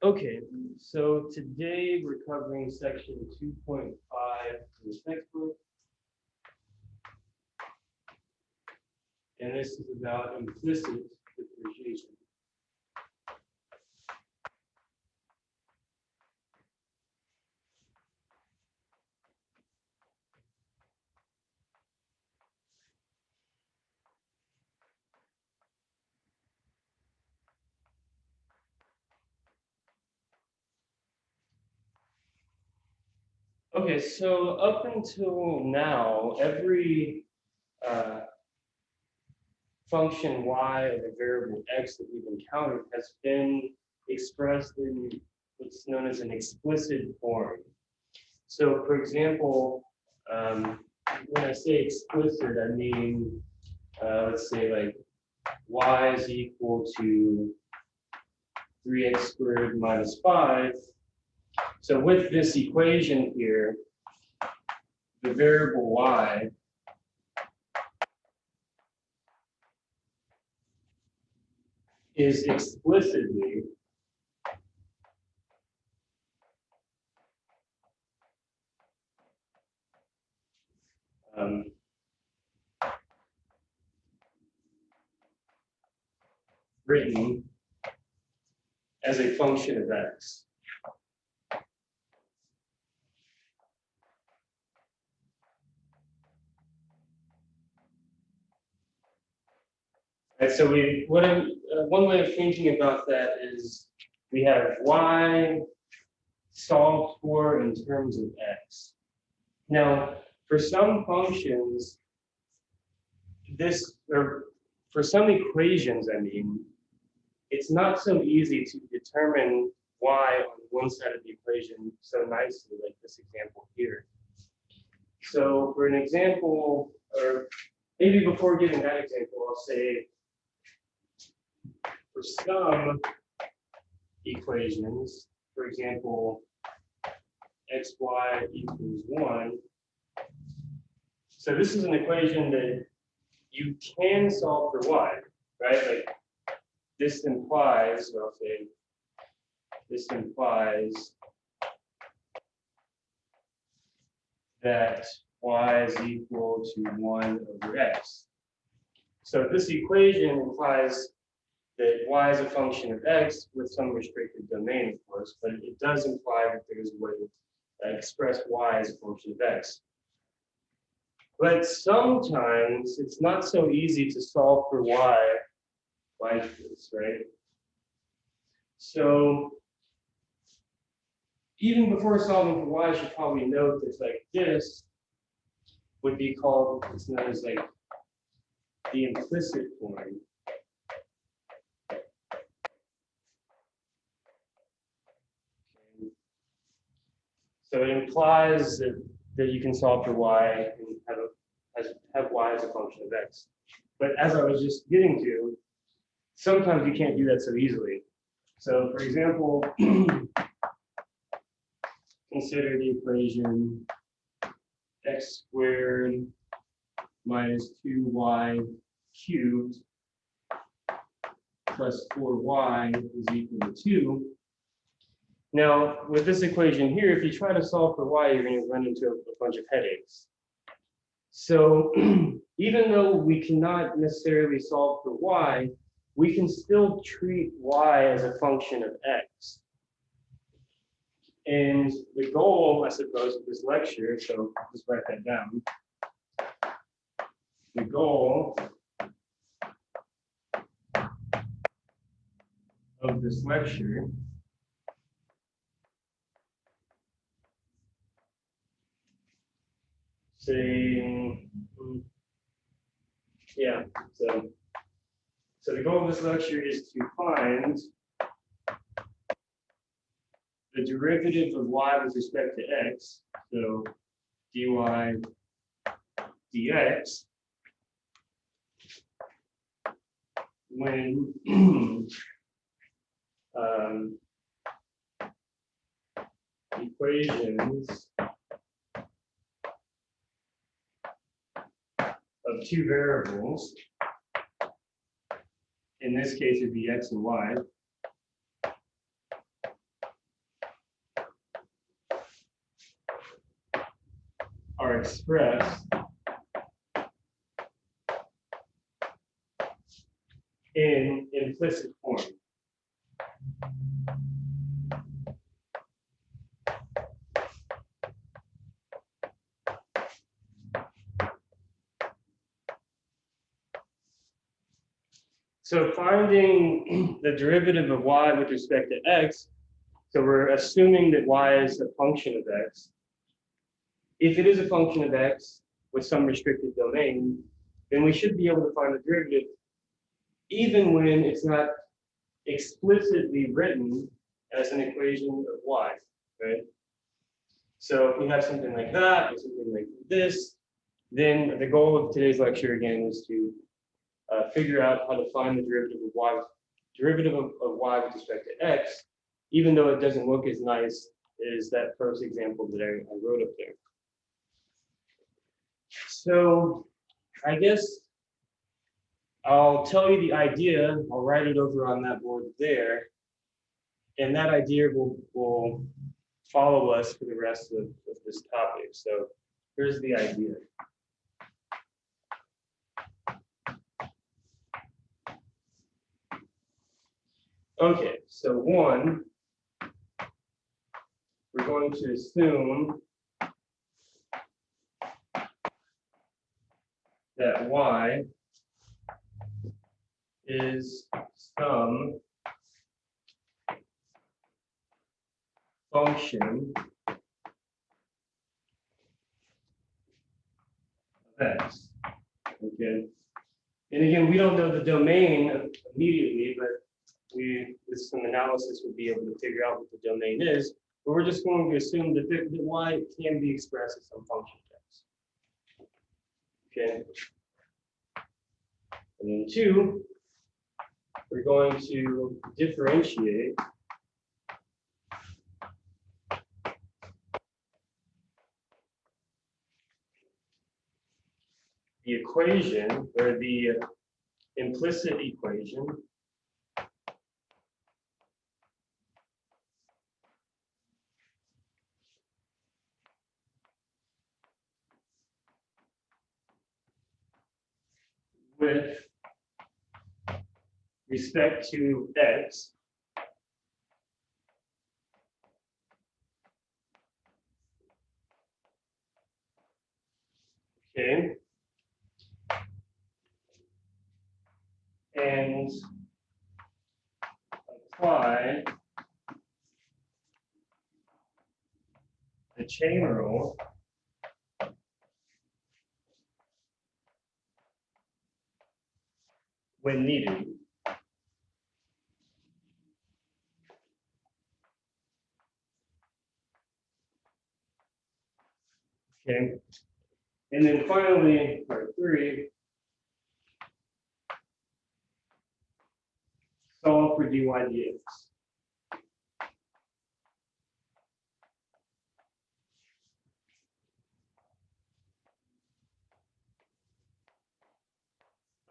Okay, so today we're covering section 2.5 in the textbook, and this is about implicit differentiation. Okay, so up until now, every function y of a variable x that we've encountered has been expressed in what's known as an explicit form. So, for example, when I say explicit, I mean, let's say like y is equal to 3x squared minus 5. So with this equation here, the variable y is explicitly written as a function of x. And so one way of thinking about that is we have y solved for in terms of x. Now, for some functions, for some equations, I mean, it's not so easy to determine y on one side of the equation so nicely, like this example here. So for an example, or maybe before giving that example, I'll say for some equations, for example, xy equals 1. So this is an equation that you can solve for y, right? Like this implies, or I'll say, this implies that y is equal to 1 over x. So this equation implies that y is a function of x with some restricted domain, of course, but it does imply that there's a way to express y as a function of x. But sometimes it's not so easy to solve for y like this, right? So even before solving for y, you should probably note that like this would be called, it's known as like the implicit form. So it implies that you can solve for y and have y as a function of x. But as I was just getting to, sometimes you can't do that so easily. So for example, consider the equation x squared minus 2y cubed plus 4y is equal to 2. Now, with this equation here, if you try to solve for y, you're going to run into a bunch of headaches. So even though we cannot necessarily solve for y, we can still treat y as a function of x. And the goal, I suppose, of this lecture, so just write that down. The goal of this lecture so the goal of this lecture is to find the derivative of y with respect to x, so dy dx, when equations of two variables, in this case it'd be x and y, are expressed in implicit form. So finding the derivative of y with respect to x, so we're assuming that y is a function of x. If it is a function of x with some restricted domain, then we should be able to find the derivative even when it's not explicitly written as an equation of y, right? So if we have something like that or something like this, then the goal of today's lecture again is to figure out how to find the derivative of y with respect to x, even though it doesn't look as nice as that first example that I wrote up there. So I guess I'll tell you the idea. I'll write it over on that board there, and that idea will follow us for the rest of this topic. So here's the idea. Okay, so one, we're going to assume that y is some function of x. Okay, and again, we don't know the domain immediately, but with some analysis, we'll be able to figure out what the domain is. But we're just going to assume that y can be expressed as some function of x. Okay. And then two, we're going to differentiate the equation, or the implicit equation with respect to x okay, and apply the chain rule when needed. Okay, and then finally, part three, solve for dy dx.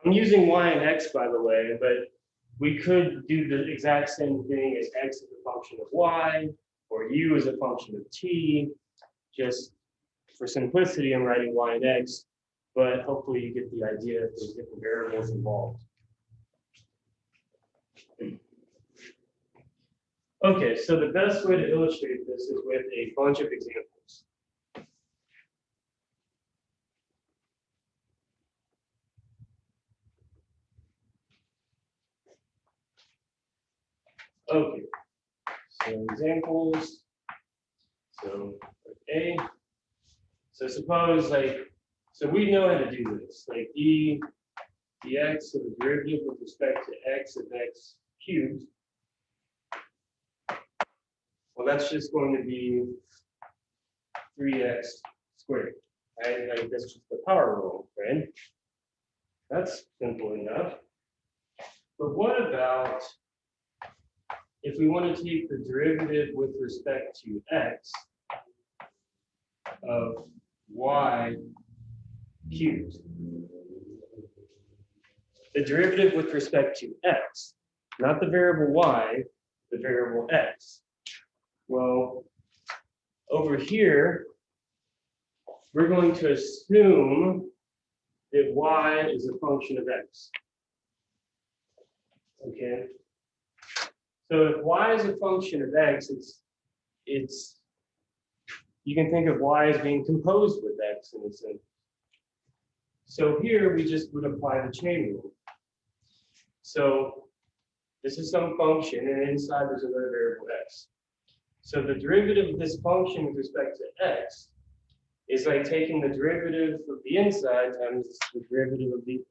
I'm using y and x, by the way, but we could do the exact same thing as x as a function of y, or u as a function of t. Just for simplicity, I'm writing y and x, but hopefully you get the idea that there's different variables involved. Okay, so the best way to illustrate this is with a bunch of examples. Okay, so examples. So A. So suppose so we know how to do this. Like dx, so the derivative with respect to x of x cubed. Well, that's just going to be 3x squared, right? Like that's just the power rule, right? That's simple enough. But what about if we want to take the derivative with respect to x of y cubed? The derivative with respect to x, not the variable y, the variable x. Well, over here, we're going to assume that y is a function of x. Okay. So if y is a function of x, it's you can think of y as being composed with x in a sense. So here we just would apply the chain rule. So this is some function, and inside there's another variable x. So the derivative of this function with respect to x is like taking the derivative of the inside times the derivative of the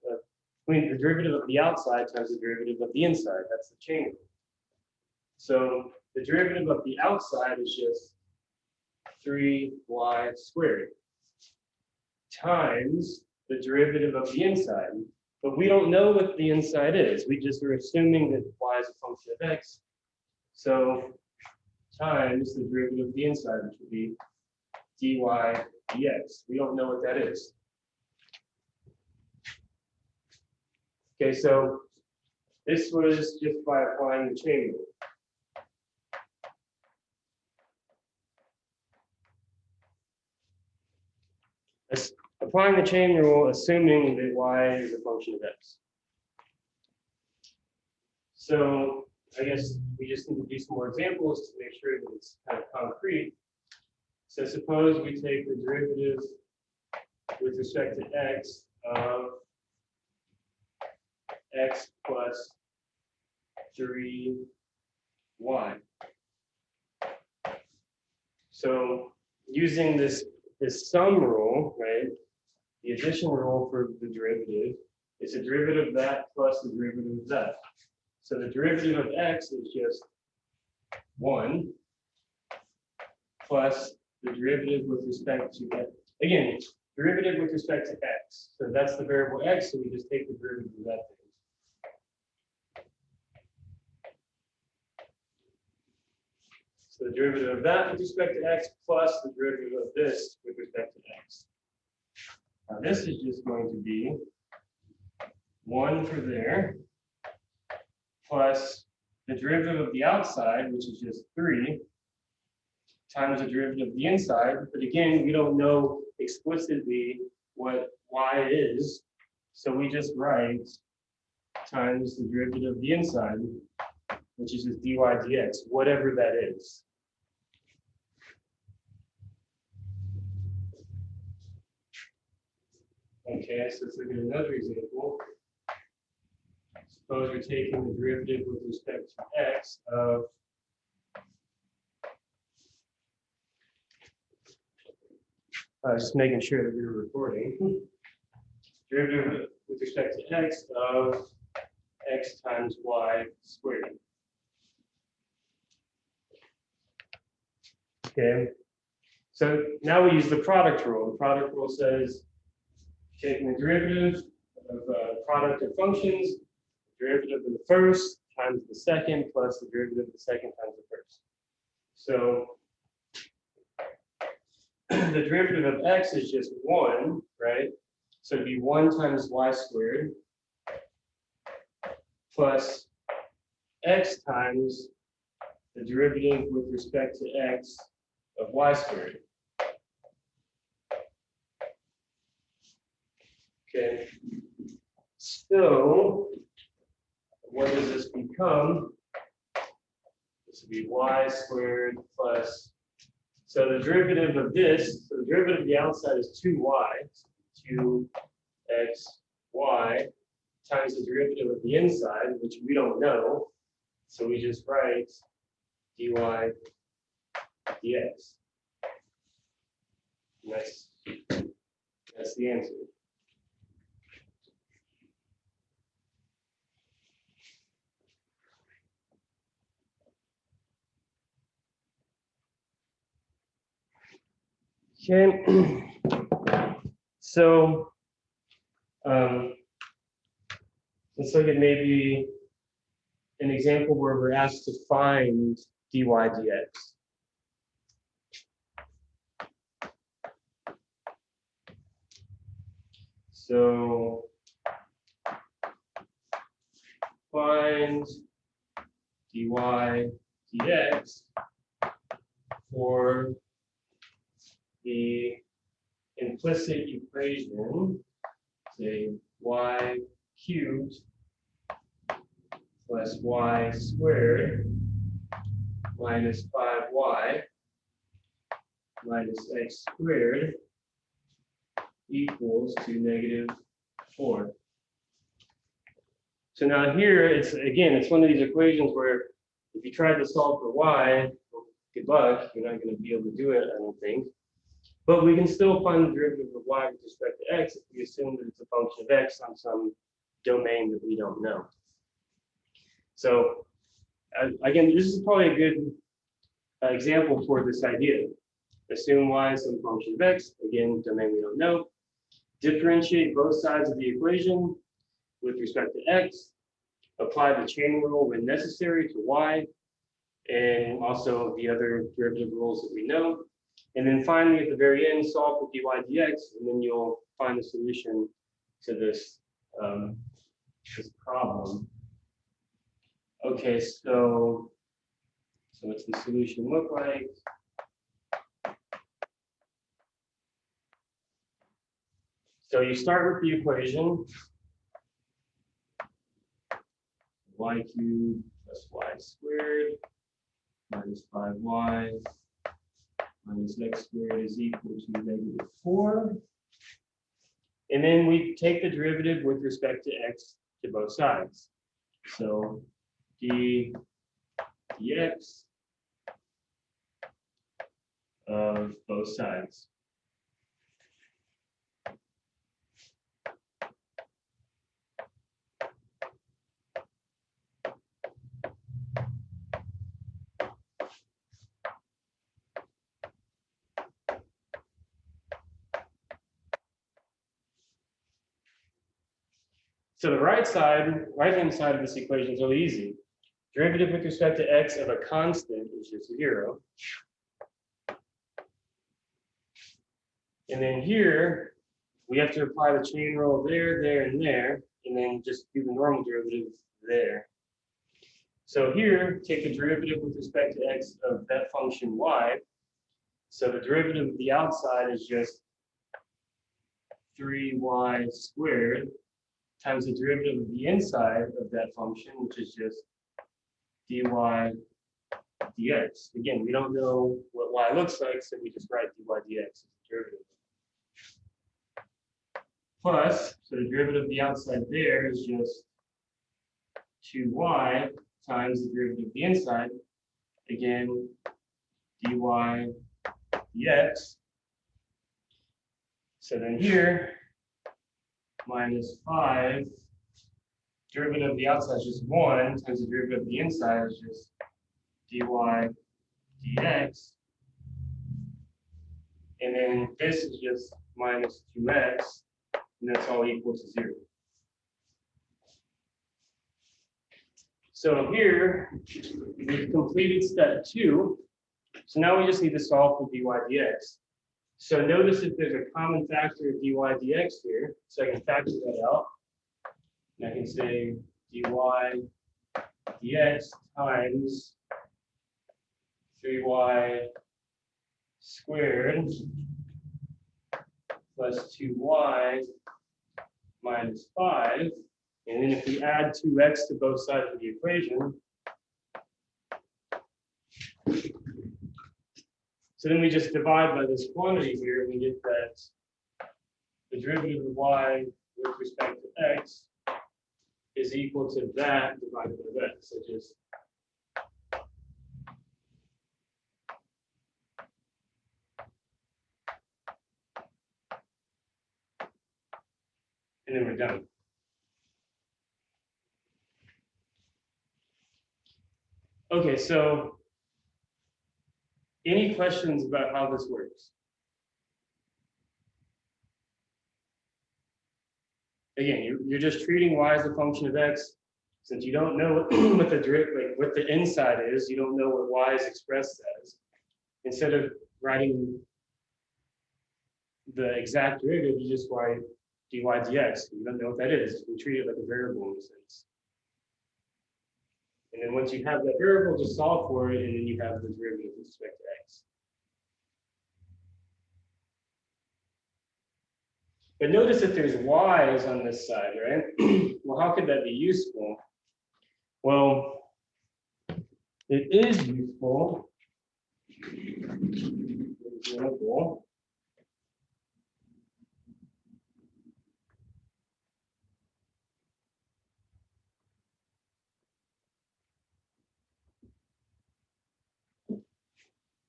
derivative of the outside times the derivative of the inside. That's the chain rule. So the derivative of the outside is just 3y squared times the derivative of the inside. But we don't know what the inside is. We just are assuming that y is a function of x. So times the derivative of the inside, which would be dy dx. We don't know what that is. Okay, so this was just by applying the chain rule. Applying the chain rule, assuming that y is a function of x. So I guess we just need to do some more examples to make sure that it's kind of concrete. So suppose we take the derivative with respect to x of x plus 3y. So using this sum rule, right? The addition rule for the derivative is the derivative of that plus the derivative of that. So the derivative of x is just 1 plus the derivative with respect to x. Again, derivative with respect to x. So that's the variable x, so we just take the derivative of that thing. So the derivative of that with respect to x plus the derivative of this with respect to x. Now this is just going to be 1 for there, plus the derivative of the outside, which is just 3, times the derivative of the inside. But again, we don't know explicitly what y is, so we just write times the derivative of the inside, which is just dy dx, whatever that is. Okay, so let's look at another example. Suppose we're taking the derivative with respect to x of just making sure that we were recording. Derivative with respect to x of x times y squared. Okay, so now we use the product rule. The product rule says taking the derivative of product of functions, derivative of the first times the second plus the derivative of the second times the first. So the derivative of x is just 1, right? So it'd be 1 times y squared plus x times the derivative with respect to x of y squared. Okay, so what does this become? This would be y squared plus, so the derivative of this, so the derivative of the outside is 2y, so 2xy times the derivative of the inside, which we don't know, so we just write dy dx. And that's the answer. Okay, so let's look at maybe an example where we're asked to find dy dx. So find dy dx for the implicit equation, say y cubed plus y squared minus 5y minus x squared equals to -4. So now here, it's one of these equations where if you try to solve for y, well, good luck, you're not going to be able to do it, I don't think. But we can still find the derivative of y with respect to x if we assume that it's a function of x on some domain that we don't know. So again, this is probably a good example for this idea. Assume y is some function of x, again, domain we don't know. Differentiate both sides of the equation with respect to x. Apply the chain rule when necessary to y, and also the other derivative rules that we know. And then finally, at the very end, solve for dy dx, and then you'll find the solution to this, this problem. Okay, so what's the solution look like? So you start with the equation, y cubed plus y squared minus 5y minus x squared is equal to -4. And then we take the derivative with respect to x to both sides. So d dx of both sides. So the right-hand side of this equation is really easy. Derivative with respect to x of a constant is just 0. And then here, we have to apply the chain rule there, there, and there, and then just do the normal derivative there. So here, take the derivative with respect to x of that function y. So the derivative of the outside is just 3y squared times the derivative of the inside of that function, which is just dy dx. Again, we don't know what y looks like, so we just write dy dx as the derivative. Plus, so the derivative of the outside there is just 2y times the derivative of the inside. Again, dy dx. So then here, minus 5, derivative of the outside is just 1 times the derivative of the inside is just dy dx. And then this is just minus 2x, and that's all equal to 0. So here, we've completed step 2. So now we just need to solve for dy dx. So notice if there's a common factor of dy dx here, so I can factor that out. And I can say dy dx times 3y squared plus 2y minus 5. And then if we add 2x to both sides of the equation, so then we just divide by this quantity here, and we get that the derivative of y with respect to x is equal to that divided by that. So just and then we're done. Okay, so any questions about how this works? Again, you're just treating y as a function of x. Since you don't know what what the inside is, you don't know what y is expressed as. Instead of writing the exact derivative, you just write dy dx. You don't know what that is. We treat it like a variable in a sense. And then once you have that variable, just solve for it, and then you have the derivative with respect to x. But notice that there's y's on this side, right? Well, how could that be useful? Well, it is useful. For example,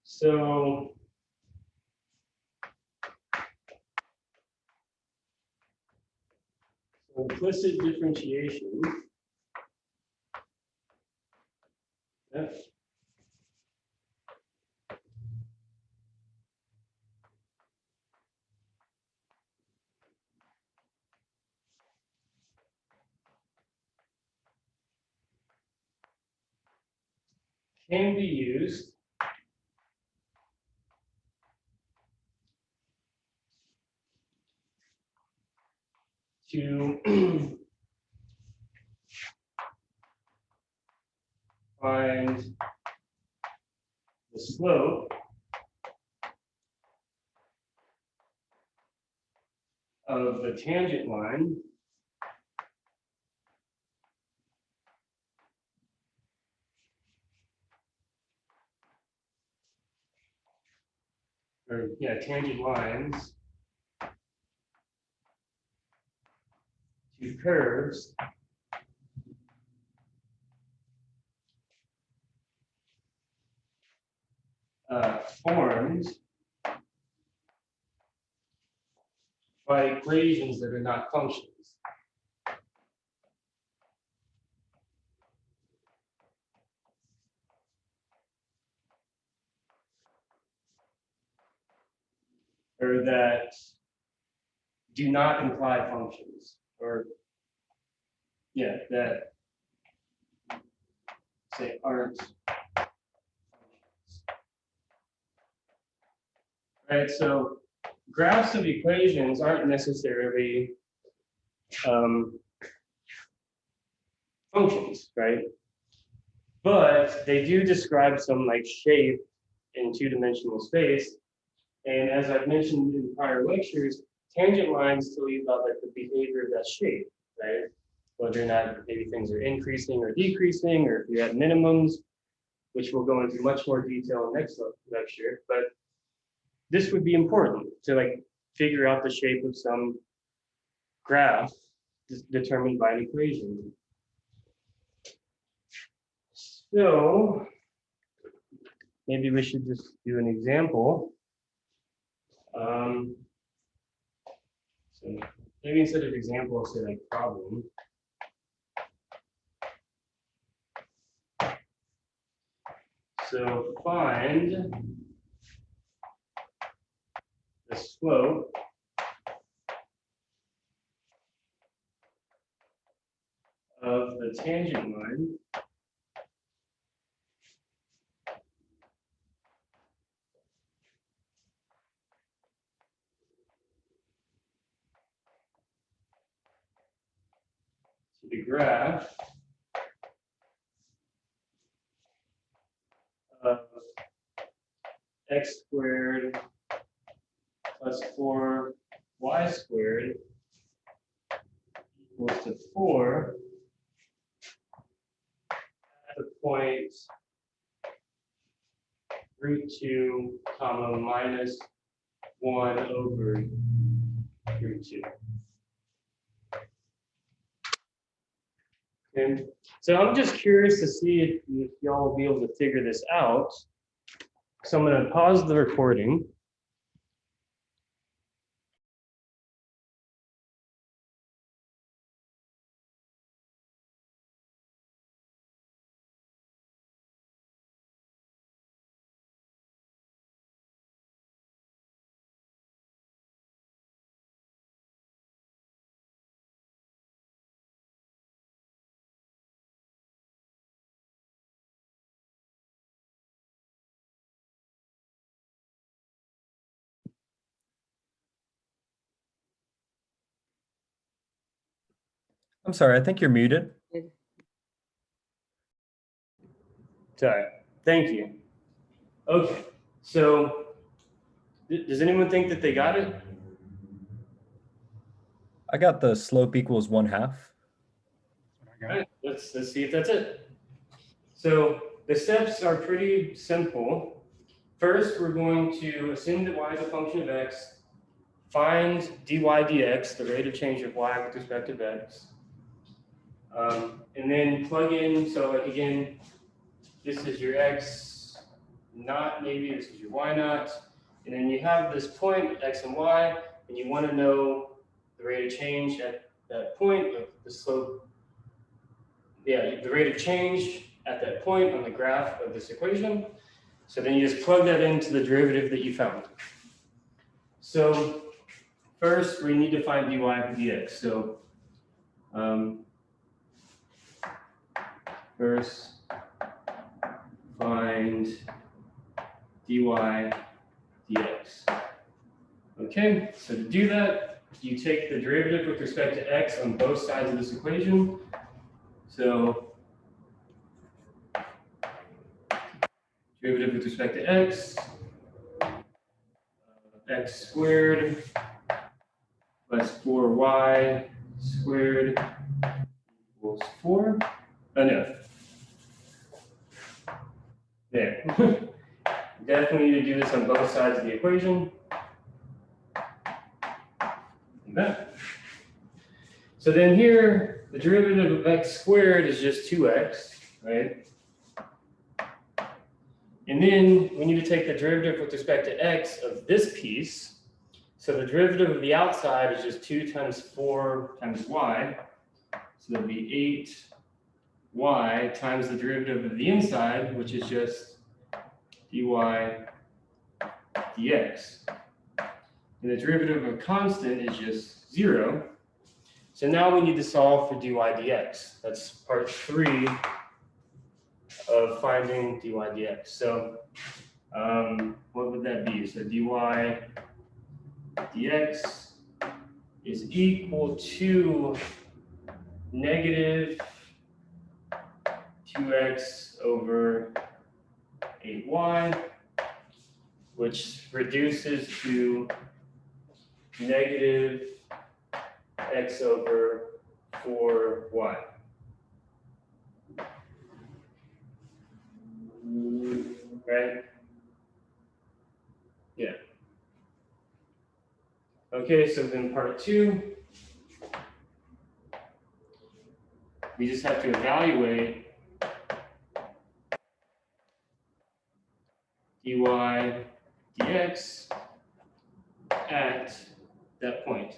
so implicit differentiation. Yeah. Can be used to find the slope of the tangent line or tangent lines to curves formed by equations that are not functions. Or that do not imply functions, or that say aren't functions. Right, so graphs of equations aren't necessarily functions, right? But they do describe some like shape in two-dimensional space. And as I've mentioned in prior lectures, tangent lines tell you about like the behavior of that shape, right? Whether or not maybe things are increasing or decreasing, or if you're at minimums, which we'll go into much more detail in next lecture. But this would be important to like figure out the shape of some graph determined by an equation. So maybe we should just do an example. So maybe instead of example, I'll say like problem. So find the slope of the tangent line to the graph of x squared plus 4y squared equals to 4 at the point √2 comma minus 1 over √2. Okay, so I'm just curious to see if y'all will be able to figure this out. So I'm going to pause the recording. I'm sorry, I think you're muted. Sorry, thank you. Okay, so does anyone think that they got it? I got the slope equals 1/2. All right, let's see if that's it. So the steps are pretty simple. First, we're going to assume that y is a function of x, find dy dx, the rate of change of y with respect to x, and then plug in, so like again, this is your x naught, maybe this is your y naught, and then you have this point with x and y, and you want to know the rate of change at that point of the slope. Yeah, the rate of change at that point on the graph of this equation. So then you just plug that into the derivative that you found. So first we need to find dy dx. So first find dy dx. Okay, so to do that, you take the derivative with respect to x on both sides of this equation. So derivative with respect to x, x squared plus 4y squared equals 4. Oh no. There. Definitely need to do this on both sides of the equation. Like that. So then here, the derivative of x squared is just 2x, right? And then we need to take the derivative with respect to x of this piece. So the derivative of the outside is just 2 times 4 times y. So that'll be 8y times the derivative of the inside, which is just dy dx. And the derivative of a constant is just 0. So now we need to solve for dy dx. That's part 3 of finding dy dx. So what would that be? So dy dx is equal to negative 2x over 8y, which reduces to negative x over 4y. Right? Yeah. Okay, so then part 2, we just have to evaluate dy dx at that point.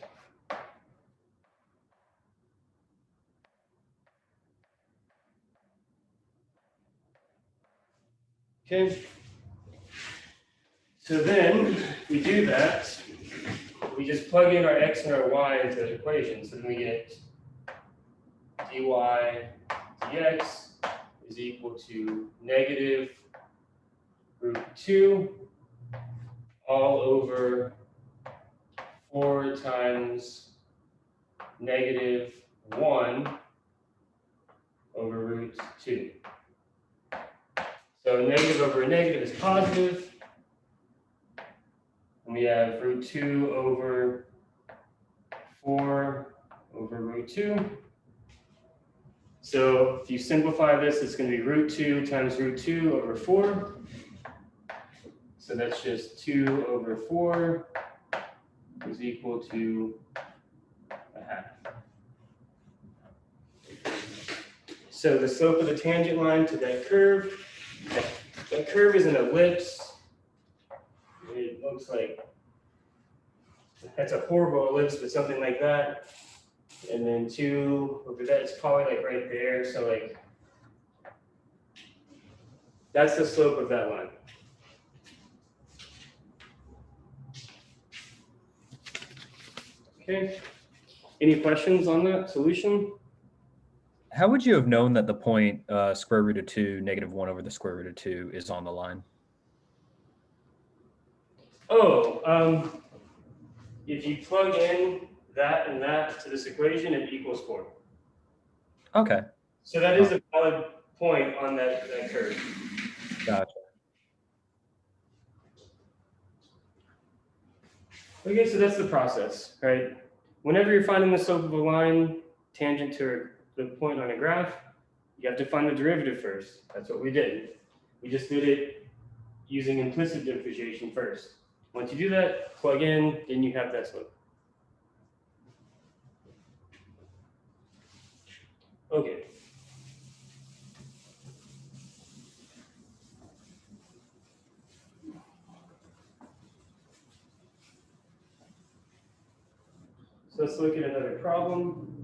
Okay. So then we do that. We just plug in our x and our y into the equation. So then we get dy dx is equal to negative root 2 all over 4 times negative 1 over root 2. So negative over negative is positive. And we have root 2 over 4 over root 2. So if you simplify this, it's going to be root 2 times root 2 over 4. So that's just 2 over 4 is equal to 1/2. So the slope of the tangent line to that curve is an ellipse. It looks like that's a horrible ellipse, but something like that. And then 2 over that, it's probably like right there. So like that's the slope of that line. Okay. Any questions on that solution? How would you have known that the point square root of 2, negative 1 over the square root of 2 is on the line? Oh, if you plug in that and that to this equation, it equals 4. Okay, So that is a valid point on that curve. gotcha. Okay, so that's the process, right? whenever you're finding the slope of a line tangent to the point on a graph, you have to find the derivative first. That's what we did. We just did it using implicit differentiation first. Once you do that, plug in, then you have that slope. Okay. So let's look at another problem.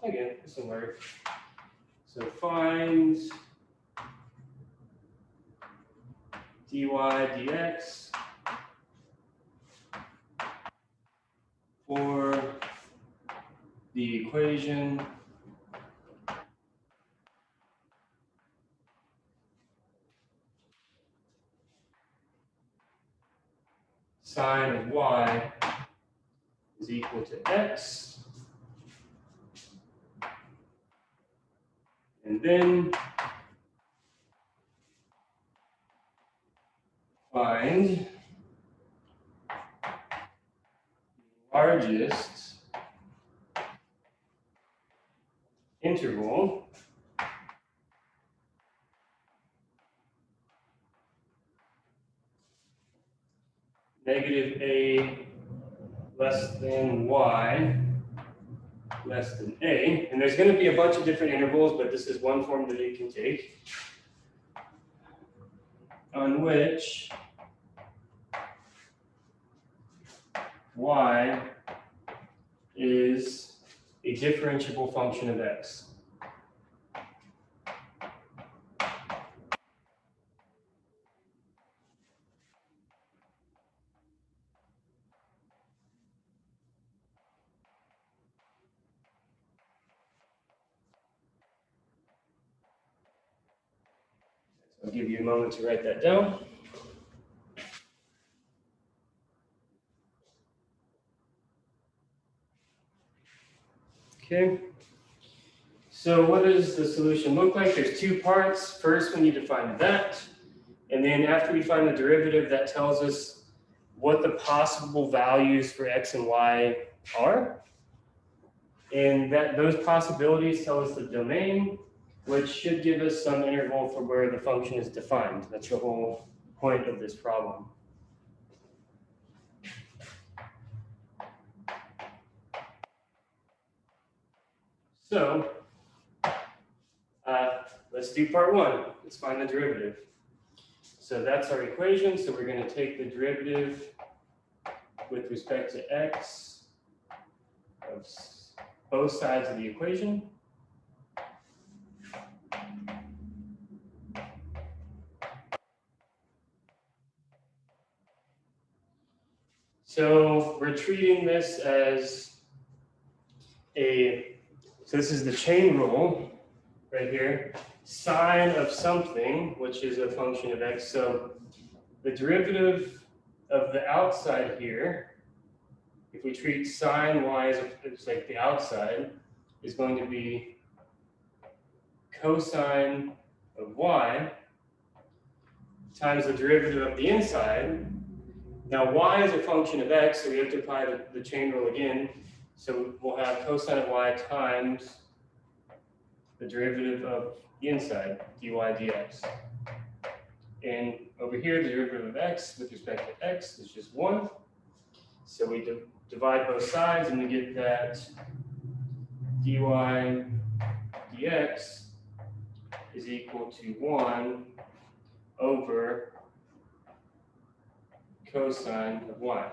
Again, this will work. So find dy dx for the equation sine of y is equal to x. And then find the largest interval negative a less than y less than a. And there's going to be a bunch of different intervals, but this is one form that it can take, on which y is a differentiable function of x. I'll give you a moment to write that down. Okay. So what does the solution look like? There's two parts. First, we need to find that. And then after we find the derivative, that tells us what the possible values for x and y are. And that those possibilities tell us the domain, which should give us some interval for where the function is defined. That's the whole point of this problem. So let's do part one. Let's find the derivative. So that's our equation. So we're going to take the derivative with respect to x of both sides of the equation. So we're treating this as so this is the chain rule right here, sine of something, which is a function of x. So the derivative of the outside here, if we treat sine y as it's like the outside, is going to be cosine of y times the derivative of the inside. Now y is a function of x, so we have to apply the chain rule again. So we'll have cosine of y times the derivative of the inside, dy dx. And over here, the derivative of x with respect to x is just 1. So we divide both sides and we get that dy dx is equal to 1 over cosine of y.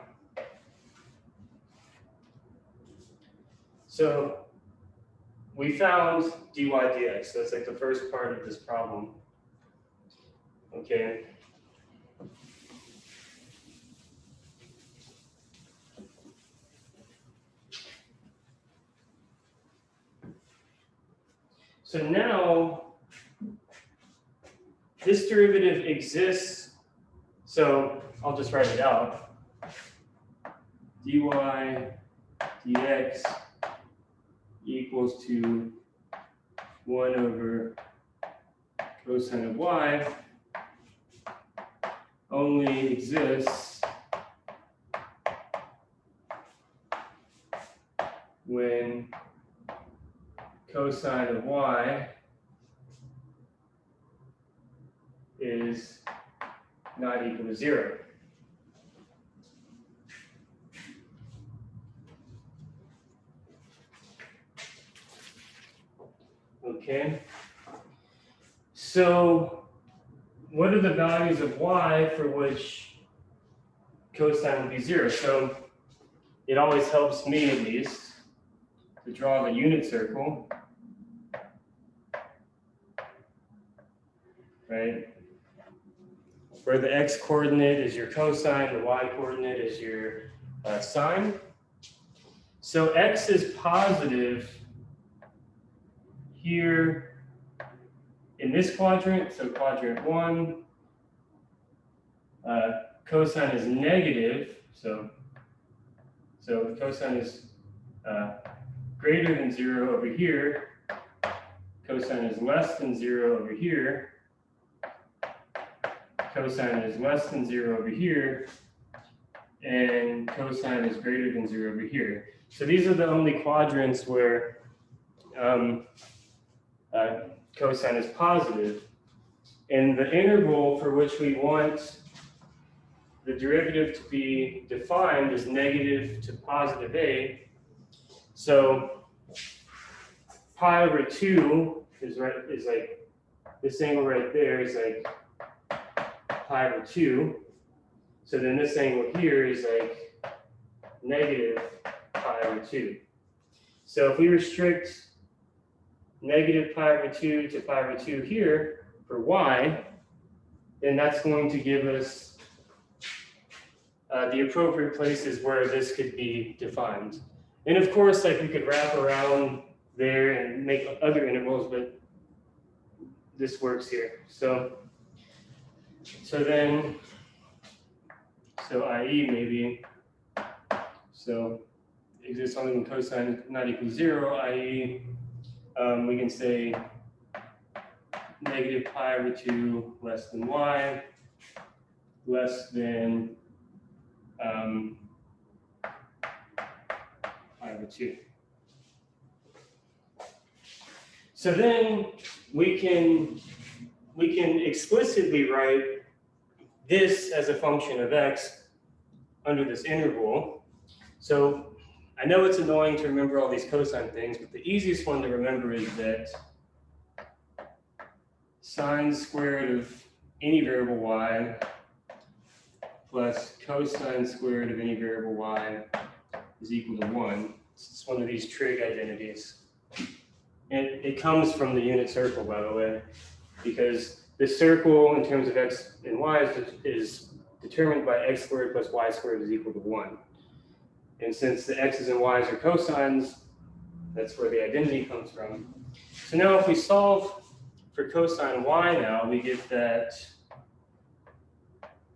So we found dy dx. That's like the first part of this problem. Okay. So now this derivative exists. So I'll just write it out. Dy dx equals to 1 over cosine of y only exists when cosine of y is not equal to 0. Okay. So what are the values of y for which cosine will be 0? So it always helps me, at least, to draw the unit circle, right? Where the x-coordinate is your cosine, the y-coordinate is your sine. So x is positive here in this quadrant, so quadrant 1. Cosine is negative, so cosine is greater than 0 over here. Cosine is less than 0 over here. Cosine is less than 0 over here. And cosine is greater than 0 over here. So these are the only quadrants where cosine is positive. And the interval for which we want the derivative to be defined is negative to positive a. So pi over 2 is like this angle right there is like pi over 2. So then this angle here is like negative pi over 2. So if we restrict negative pi over 2 to pi over 2 here for y, then that's going to give us the appropriate places where this could be defined. And of course, like we could wrap around there and make other intervals, but this works here. So i.e. maybe, so exists only when cosine not equals 0, i.e. We can say negative pi over 2 less than y, less than pi over 2. So then we can explicitly write this as a function of x under this interval. So I know it's annoying to remember all these cosine things, but the easiest one to remember is that sine squared of any variable y plus cosine squared of any variable y is equal to 1. It's one of these trig identities. And it comes from the unit circle, by the way, because the circle in terms of x and y is determined by x squared plus y squared is equal to 1. And since the x's and y's are cosines, that's where the identity comes from. So now if we solve for cosine y now, we get that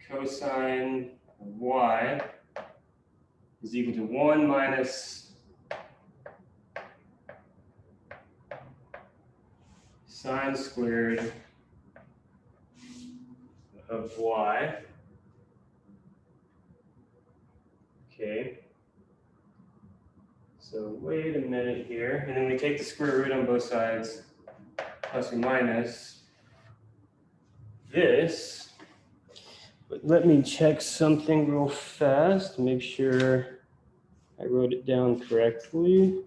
cosine of y is equal to 1 minus sine squared of y. Okay. So wait a minute here, and then we take the square root on both sides, plus or minus this. But let me check something real fast, make sure I wrote it down correctly.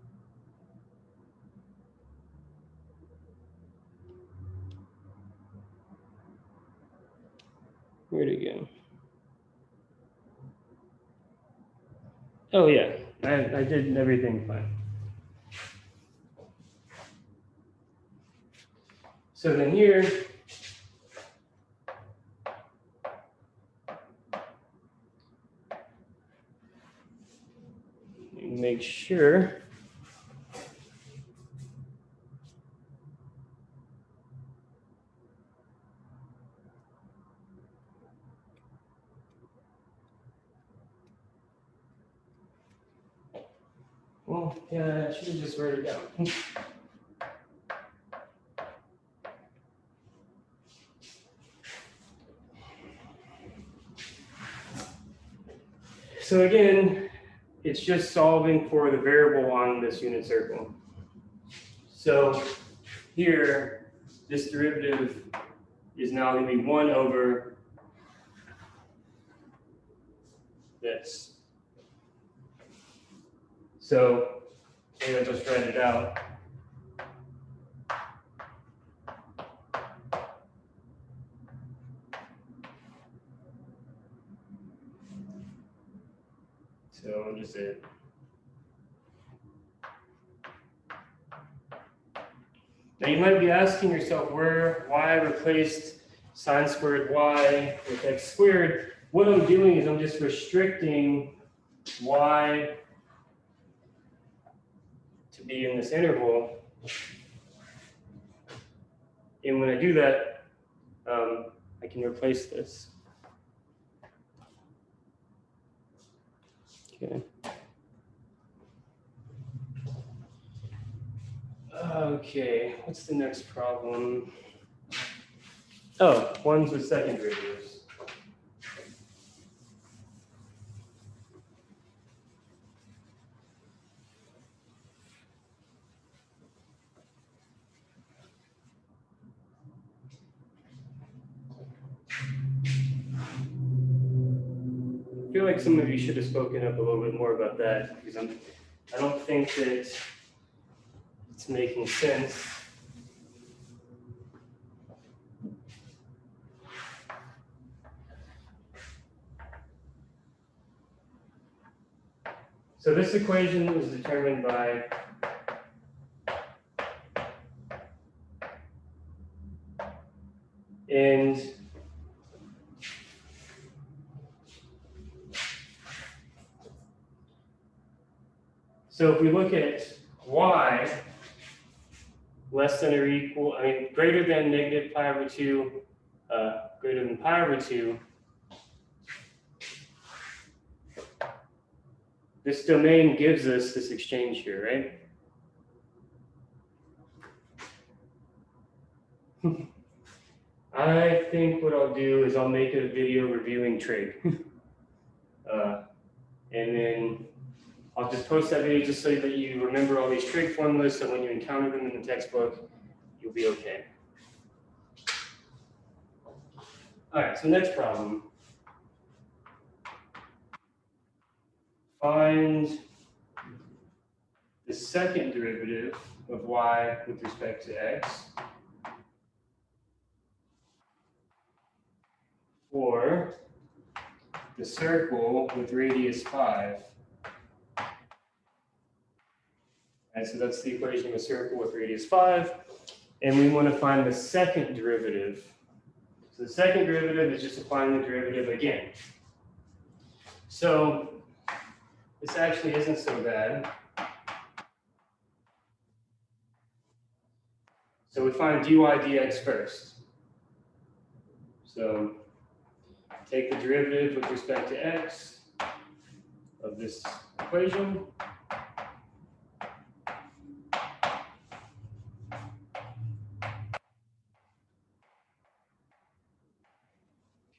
Where'd it go? Oh yeah, I did everything fine. So then here, make sure well, yeah, I should have just wrote it down. so again, it's just solving for the variable on this unit circle. So here, this derivative is now going to be 1 over this. So maybe I'll just write it out. So I'll just say it. Now you might be asking yourself why I replaced sine squared y with x squared. What I'm doing is I'm just restricting y to be in this interval. And when I do that, I can replace this. Okay. Okay, what's the next problem? Oh, ones with second derivatives. I feel like some of you should have spoken up a little bit more about that because I don't think that it's making sense. So this equation was determined by and so if we look at y less than or equal, greater than negative pi over 2, greater than pi over 2, this domain gives us this exchange here, right? I think what I'll do is I'll make a video reviewing trig. And then I'll just post that video just so that you remember all these trig formulas so when you encounter them in the textbook, you'll be okay. All right, so next problem. Find the second derivative of y with respect to x for the circle with radius 5. And so that's the equation of a circle with radius 5. And we want to find the second derivative. So the second derivative is just applying the derivative again. So this actually isn't so bad. So we find dy dx first. So take the derivative with respect to x of this equation.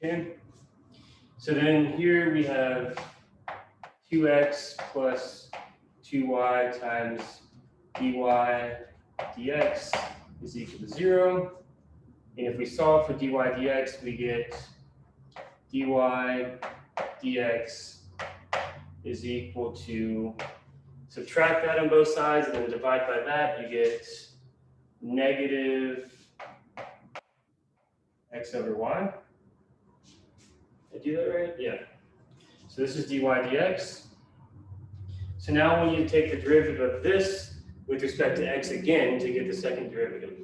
Okay. So then here we have 2x plus 2y times dy dx is equal to 0. And if we solve for dy dx, we get dy dx is equal to, subtract that on both sides and then divide by that, you get negative x over y. Did I do that right? Yeah. So this is dy dx. So now we need to take the derivative of this with respect to x again to get the second derivative.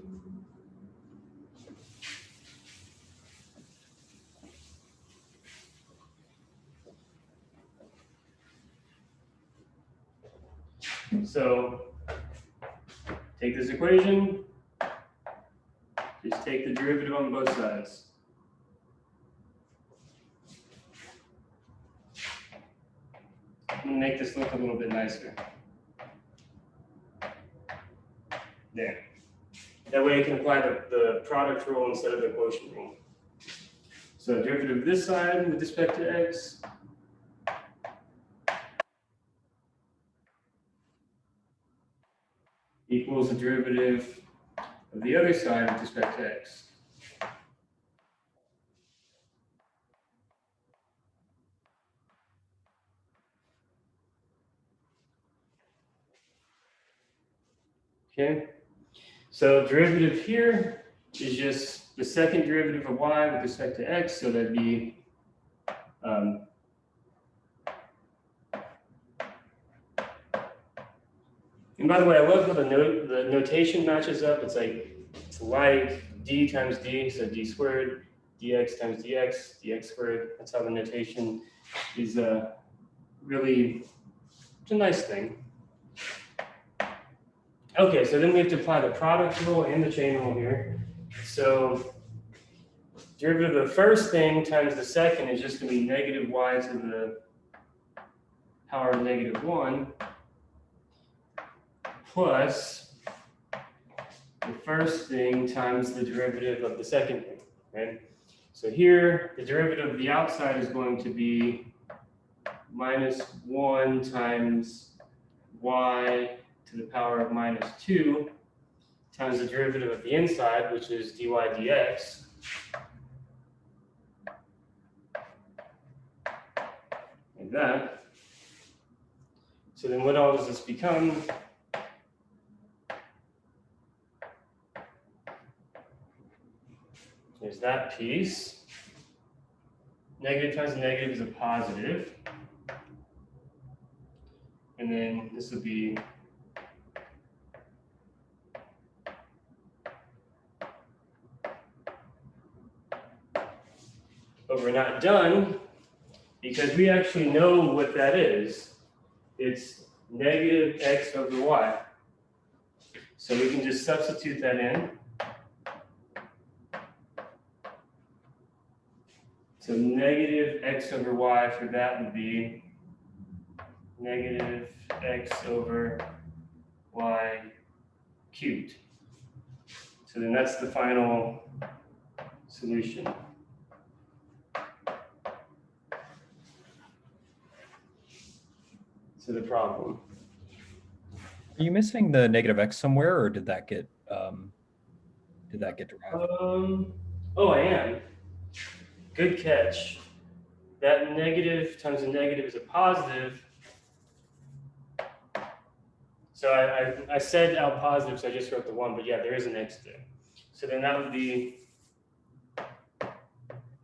So take this equation, just take the derivative on both sides. I'm going to make this look a little bit nicer. There. That way you can apply the product rule instead of the quotient rule. So derivative of this side with respect to x equals the derivative of the other side with respect to x. Okay, so derivative here is just the second derivative of y with respect to x, so that'd be and by the way, I love how the notation matches up. It's like, it's like d times d, so d squared, dx times dx, dx squared. That's how the notation is really, it's a nice thing. Okay, so then we have to apply the product rule and the chain rule here. So derivative of the first thing times the second is just going to be negative y to the power of negative 1 plus the first thing times the derivative of the second thing, right? So here, the derivative of the outside is going to be minus 1 times y to the power of minus 2 times the derivative of the inside, which is dy dx. Like that. So then what all does this become? There's that piece. Negative times negative is a positive. And then this would be but we're not done because we actually know what that is. It's negative x over y. So we can just substitute that in. So negative x over y for that would be negative x over y cubed. So then that's the final solution. To the problem. Are you missing the negative x somewhere, or did that get derived? Oh, I am. Good catch. That negative times a negative is a positive. So I said out positive, so I just wrote the 1, but yeah, there is an x there. So then that would be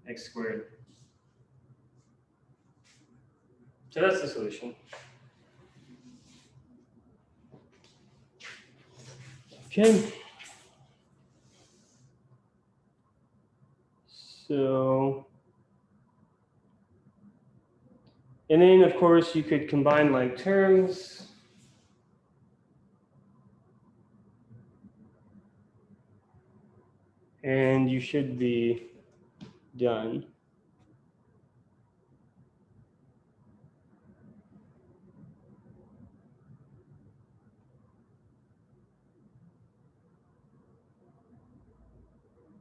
x squared. So that's the solution. Okay. So, and then of course you could combine like terms. And you should be done.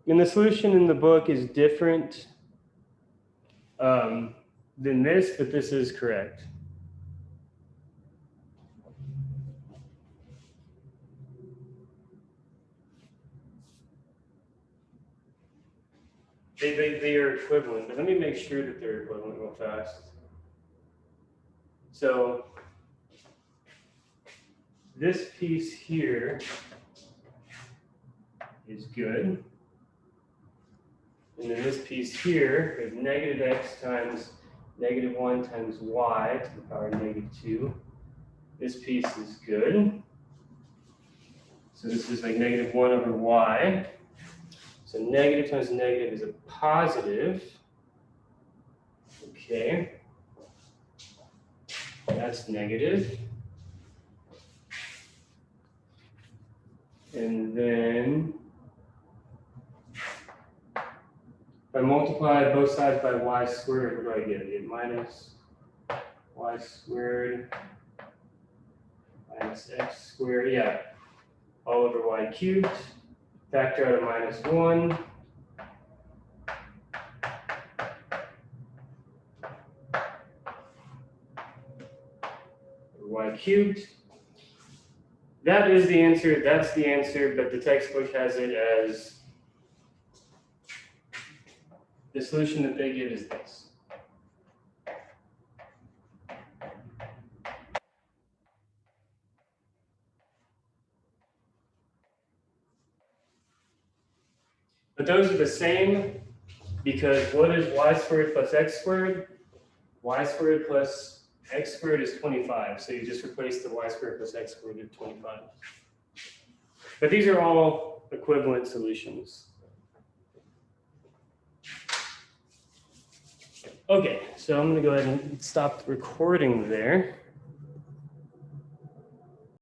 And the solution in the book is different than this, but this is correct. They are equivalent, but let me make sure that they're equivalent real fast. So this piece here is good. And then this piece here is negative x times negative 1 times y to the power of negative 2. This piece is good. So this is like negative 1 over y. So negative times negative is a positive. Okay. That's negative. And then if I multiply both sides by y squared, what do I get? I get minus y squared minus x squared. Yeah. All over y cubed. Factor out of minus 1. Y cubed. That is the answer, that's the answer, but the textbook has it as the solution that they give is this. But those are the same because what is y squared plus x squared? Y squared plus x squared is 25. So you just replace the y squared plus x squared with 25. But these are all equivalent solutions. Okay, so I'm going to go ahead and stop the recording there.